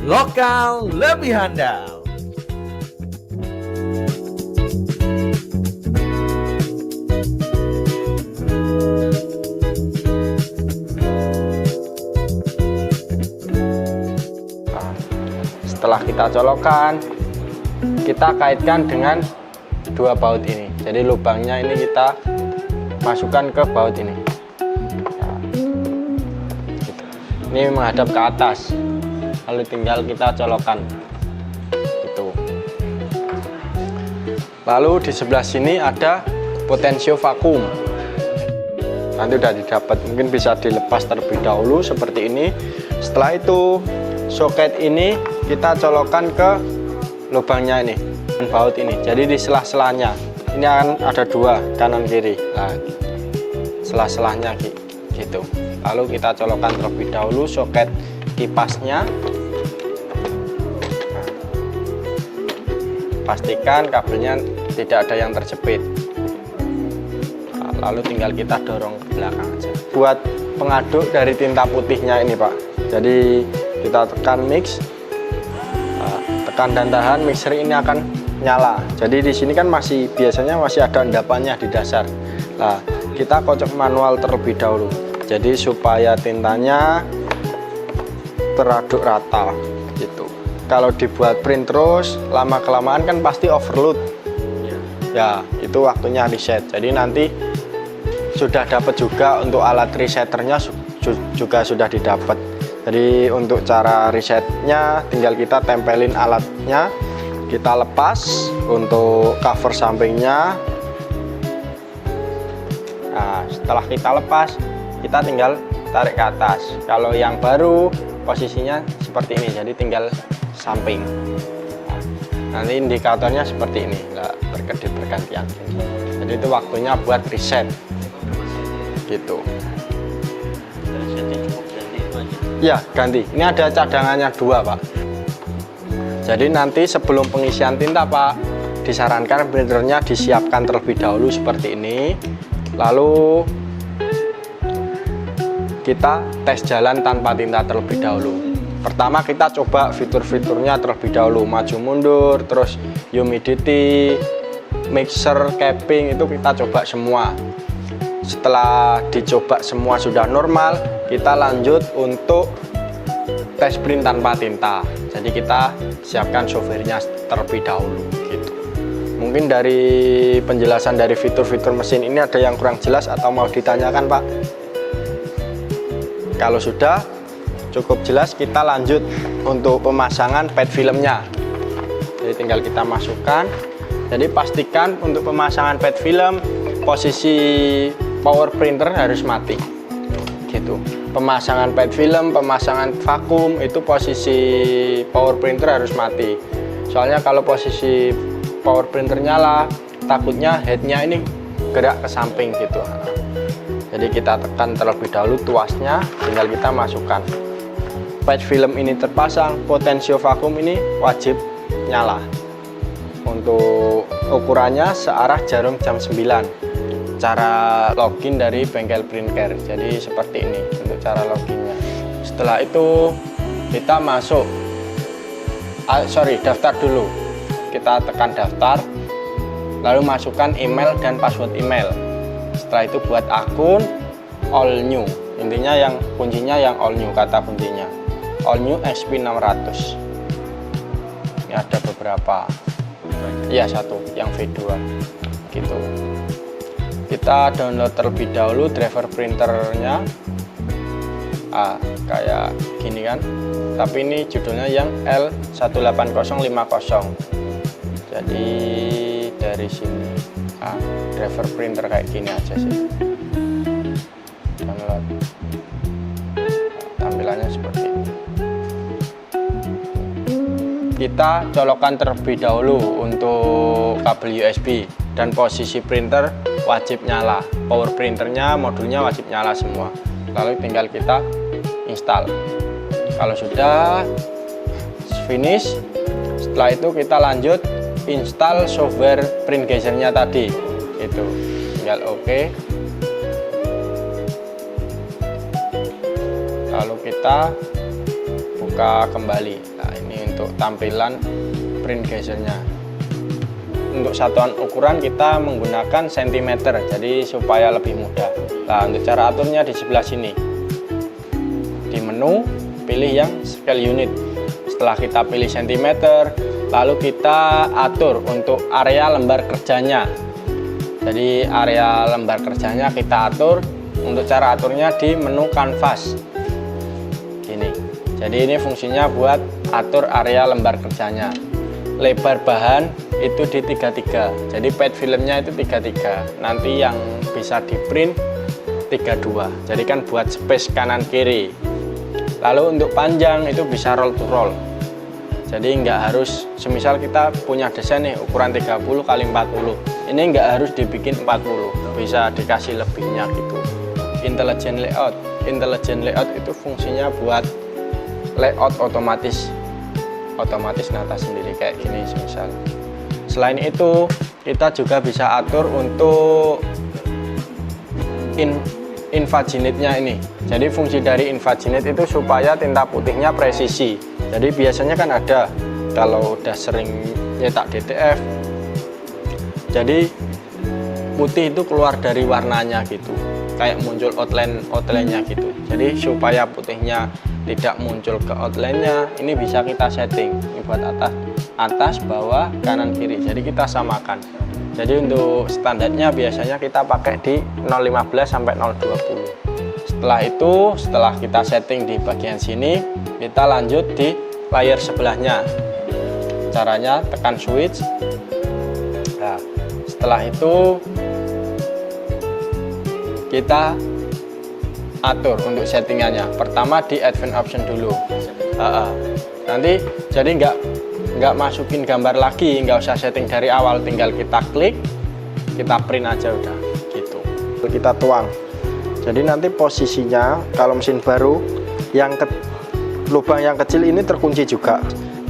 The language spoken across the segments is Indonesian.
lokal lebih handal. Setelah kita colokkan, kita kaitkan dengan dua baut ini. Jadi lubangnya ini kita masukkan ke baut ini. Nah, gitu. Ini menghadap ke atas, lalu tinggal kita colokkan. Gitu. Lalu di sebelah sini ada potensio vakum. Nanti udah didapat, mungkin bisa dilepas terlebih dahulu seperti ini. Setelah itu soket ini kita colokkan ke lubangnya ini, baut ini. Jadi di sela-selanya ini akan ada dua, kanan kiri. Nah, sela-selanya gitu. Lalu kita colokkan terlebih dahulu soket kipasnya. Pastikan kabelnya tidak ada yang terjepit. Nah, lalu tinggal kita dorong ke belakang aja. Buat pengaduk dari tinta putihnya ini, Pak. Jadi kita tekan mix, tekan dan tahan, mixer ini akan nyala. Jadi di sini kan biasanya masih ada endapannya di dasar. Nah, kita kocok manual terlebih dahulu. Jadi supaya tintanya teraduk rata gitu. Kalau dibuat print terus, lama kelamaan kan pasti overload. Ya, itu waktunya reset. Jadi nanti sudah dapat juga untuk alat resetternya juga sudah didapat. Jadi untuk cara resetnya tinggal kita tempelin alatnya, kita lepas untuk cover sampingnya. Nah, setelah kita lepas, kita tinggal tarik ke atas. Kalau yang baru posisinya seperti ini, jadi tinggal samping. Nah, nanti indikatornya seperti ini, nggak berkedip bergantian. Jadi itu waktunya buat reset, gitu. Ya, ganti. Ini ada cadangannya dua, Pak. Jadi nanti sebelum pengisian tinta, Pak, disarankan printernya disiapkan terlebih dahulu seperti ini. Lalu kita tes jalan tanpa tinta terlebih dahulu. Pertama kita coba fitur-fiturnya terlebih dahulu, maju mundur, terus humidity, mixer, capping, itu kita coba semua. Setelah dicoba semua sudah normal, kita lanjut untuk tes print tanpa tinta. Jadi kita siapkan softwarenya terlebih dahulu gitu. Mungkin dari penjelasan dari fitur-fitur mesin ini ada yang kurang jelas atau mau ditanyakan, Pak? Kalau sudah cukup jelas, kita lanjut untuk pemasangan pad filmnya. Jadi tinggal kita masukkan. Jadi pastikan untuk pemasangan pad film posisi power printer harus mati gitu. Pemasangan pad film, pemasangan vakum itu posisi power printer harus mati. Soalnya kalau posisi power printer nyala, takutnya headnya ini gerak ke samping gitu. Jadi kita tekan terlebih dahulu tuasnya, tinggal kita masukkan. Pad film ini terpasang, potensio vakum ini wajib nyala. Untuk ukurannya searah jarum jam 9. Cara login dari bengkel Printcare, jadi seperti ini untuk cara loginnya. Setelah itu kita masuk, daftar dulu. Kita tekan daftar, lalu masukkan email dan password email. Setelah itu buat akun all new, intinya yang kuncinya yang all new, kata kuncinya all new XP600. Ini ada beberapa, iya satu yang V2 gitu. Kita download terlebih dahulu driver printernya, kayak gini kan, tapi ini judulnya yang L18050. Jadi dari sini driver printer kayak gini aja sih, download. Tampilannya seperti ini. Kita colokkan terlebih dahulu untuk kabel USB, dan posisi printer wajib nyala. Power printernya, modulnya wajib nyala semua. Lalu tinggal kita install. Kalau sudah finish, setelah itu kita lanjut install software print geysernya tadi. Itu tinggal oke. Lalu kita buka kembali. Nah, ini untuk tampilan print gezernya. Untuk satuan ukuran kita menggunakan cm, jadi supaya lebih mudah. Nah, untuk cara aturnya di sebelah sini. Di menu, pilih yang scale unit. Setelah kita pilih cm, lalu kita atur untuk area lembar kerjanya. Jadi area lembar kerjanya kita atur. Untuk cara aturnya di menu kanvas. Gini. Jadi ini fungsinya buat atur area lembar kerjanya. Lebar bahan itu di 33, jadi pad filmnya itu 33, nanti yang bisa di print 32, jadi kan buat space kanan kiri. Lalu untuk panjang itu bisa roll to roll, jadi nggak harus, semisal kita punya desain nih ukuran 30 kali 40, ini nggak harus dibikin 40, bisa dikasih lebihnya gitu. Intelligent layout itu fungsinya buat layout otomatis nata sendiri kayak gini misal. Selain itu kita juga bisa atur untuk invaginate-nya ini. Jadi fungsi dari invaginate itu supaya tinta putihnya presisi. Jadi biasanya kan ada kalau udah sering nyetak DTF, jadi putih itu keluar dari warnanya gitu, kayak muncul outline-nya gitu. Jadi supaya putihnya tidak muncul ke outline-nya, ini bisa kita setting. Ini buat atas, bawah, kanan, kiri. Jadi kita samakan. Jadi untuk standarnya biasanya kita pakai di 015 sampai 020. Setelah kita setting di bagian sini, kita lanjut di layar sebelahnya. Caranya tekan switch. Nah, setelah itu kita atur untuk settingannya. Pertama di advance option dulu. Nanti jadi nggak masukin gambar lagi, nggak usah setting dari awal, tinggal kita klik, kita print aja udah gitu. Kita tuang. Jadi nanti posisinya kalau mesin baru lubang yang kecil ini terkunci juga.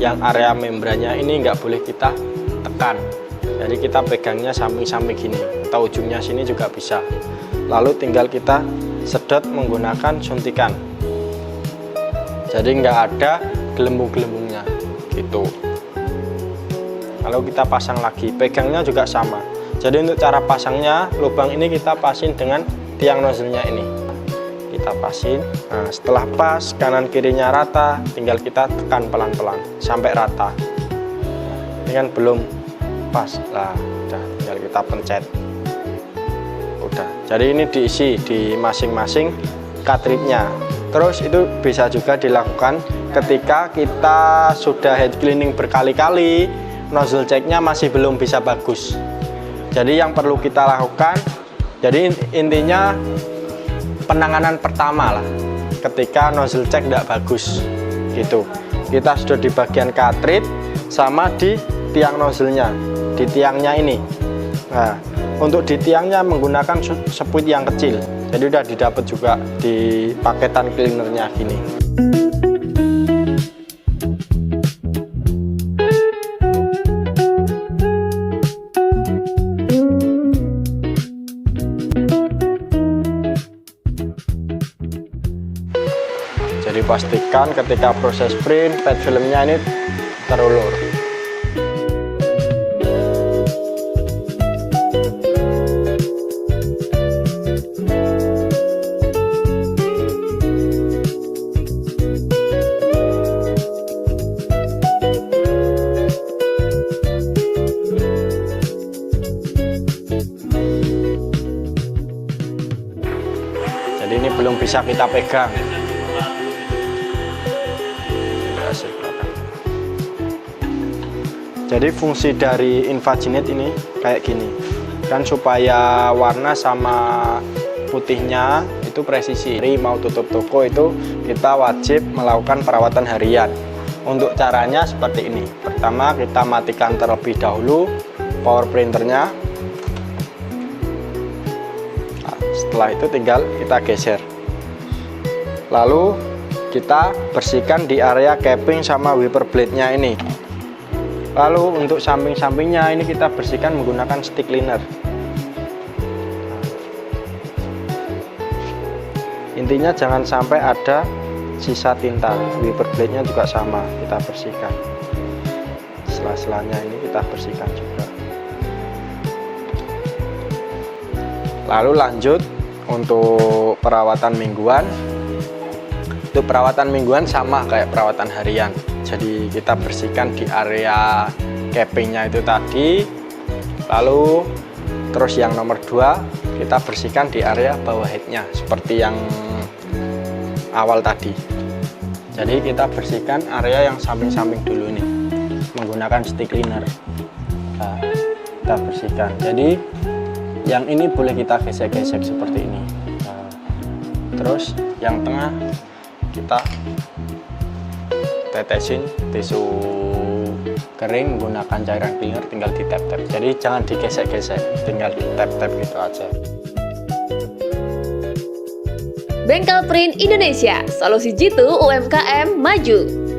Yang area membrannya ini nggak boleh kita tekan. Jadi kita pegangnya samping-samping gini, atau ujungnya sini juga bisa. Lalu tinggal kita sedot menggunakan suntikan, jadi nggak ada gelembung-gelembungnya gitu. Lalu kita pasang lagi, pegangnya juga sama. Jadi untuk cara pasangnya, lubang ini kita pasin dengan tiang nozzle-nya ini, kita pasin. Nah, setelah pas kanan kirinya rata, tinggal kita tekan pelan-pelan sampai rata. Ini kan belum pas lah, udah tinggal kita pencet. Jadi ini diisi di masing-masing cartridge-nya. Terus itu bisa juga dilakukan ketika kita sudah head cleaning berkali-kali, nozzle check-nya masih belum bisa bagus. Jadi yang perlu kita lakukan, jadi intinya penanganan pertama lah ketika nozzle check tidak bagus gitu. Kita sudah di bagian cartridge sama di tiang nozzle-nya, di tiangnya ini. Nah, untuk di tiangnya menggunakan spuit yang kecil, jadi udah didapat juga di paketan cleanernya gini. Jadi pastikan ketika proses print, pad filmnya ini terulur. Jadi ini belum bisa kita pegang. Jadi fungsi dari invaginate ini kayak gini, kan supaya warna sama putihnya itu presisi. Mau tutup toko itu kita wajib melakukan perawatan harian. Untuk caranya seperti ini. Pertama kita matikan terlebih dahulu power printernya. Nah, setelah itu tinggal kita geser. Lalu kita bersihkan di area capping sama wiper blade-nya ini. Lalu untuk samping-sampingnya ini kita bersihkan menggunakan stick cleaner. Intinya jangan sampai ada sisa tinta. Wiper blade-nya juga sama, kita bersihkan. Sela-selanya ini kita bersihkan juga. Lalu lanjut untuk perawatan mingguan. Untuk perawatan mingguan sama kayak perawatan harian. Jadi kita bersihkan di area cappingnya itu tadi. Lalu terus yang nomor 2 kita bersihkan di area bawah headnya seperti yang awal tadi. Jadi kita bersihkan area yang samping-samping dulu nih menggunakan stick cleaner. Nah, kita bersihkan. Jadi yang ini boleh kita gesek-gesek seperti ini. Nah, terus yang tengah kita tetesin tisu kering menggunakan cairan cleaner, tinggal di tap-tap. Jadi jangan digesek-gesek, tinggal di tap-tap gitu aja. Bengkel Print Indonesia, solusi jitu UMKM maju.